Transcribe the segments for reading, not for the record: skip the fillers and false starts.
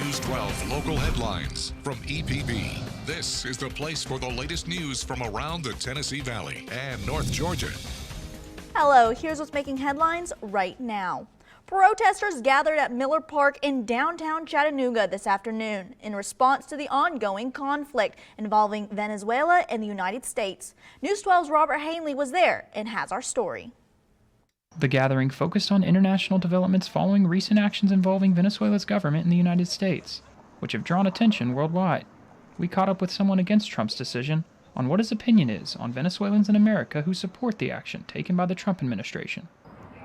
News 12 local headlines from EPB. This is the place for the latest news from around the Tennessee Valley and North Georgia. Hello, here's what's making headlines right now. Protesters gathered at Miller Park in downtown Chattanooga this afternoon in response to the ongoing conflict involving Venezuela and the United States. News 12's Robert Hanley was there and has our story. The gathering focused on international developments following recent actions involving Venezuela's government and the United States, which have drawn attention worldwide. We caught up with someone against Trump's decision on what his opinion is on Venezuelans in America who support the action taken by the Trump administration.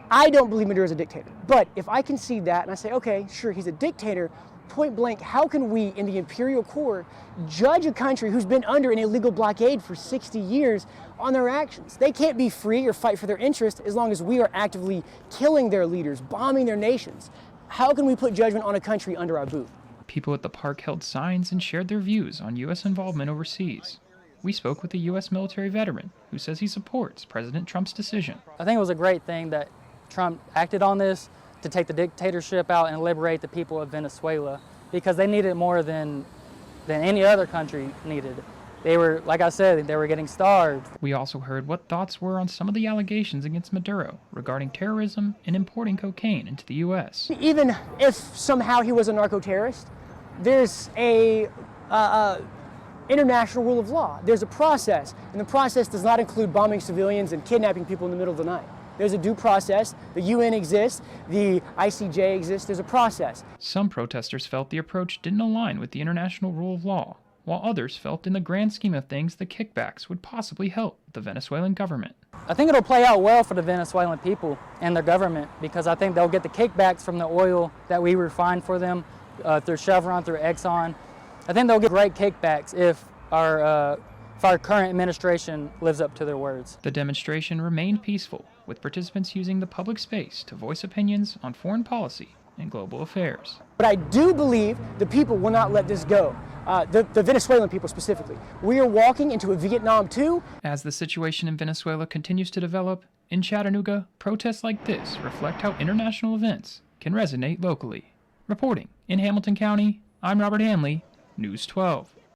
I don't believe Maduro is a dictator, but if I can see that and I say, okay, sure, he's a dictator, point blank, how can we in the imperial core judge a country who's been under an illegal blockade for 60 years on their actions? They can't be free or fight for their interests as long as we are actively killing their leaders, bombing their nations. How can we put judgment on a country under our boot? People at the park held signs and shared their views on U.S. involvement overseas. We spoke with a U.S. military veteran who says he supports President Trump's decision. I think it was a great thing that Trump acted on this to take the dictatorship out and liberate the people of Venezuela, because they needed it more than any other country needed. They were, like I said, they were getting starved. We also heard what thoughts were on some of the allegations against Maduro regarding terrorism and importing cocaine into the U.S. Even if somehow he was a narco-terrorist, there's a international rule of law. There's a process, and the process does not include bombing civilians and kidnapping people in the middle of the night. There's a due process. The UN exists. The ICJ exists. There's a process. Some protesters felt the approach didn't align with the international rule of law, while others felt in the grand scheme of things the kickbacks would possibly help the Venezuelan government. I think it'll play out well for the Venezuelan people and their government, because I think they'll get the kickbacks from the oil that we refine for them through Chevron, through Exxon. I think they'll get great kickbacks if our current administration lives up to their words. The demonstration remained peaceful, with participants using the public space to voice opinions on foreign policy and global affairs. But I do believe the people will not let this go, the Venezuelan people specifically. We are walking into a Vietnam II. As the situation in Venezuela continues to develop, in Chattanooga, protests like this reflect how international events can resonate locally. Reporting in Hamilton County, I'm Robert Hanley, News 12.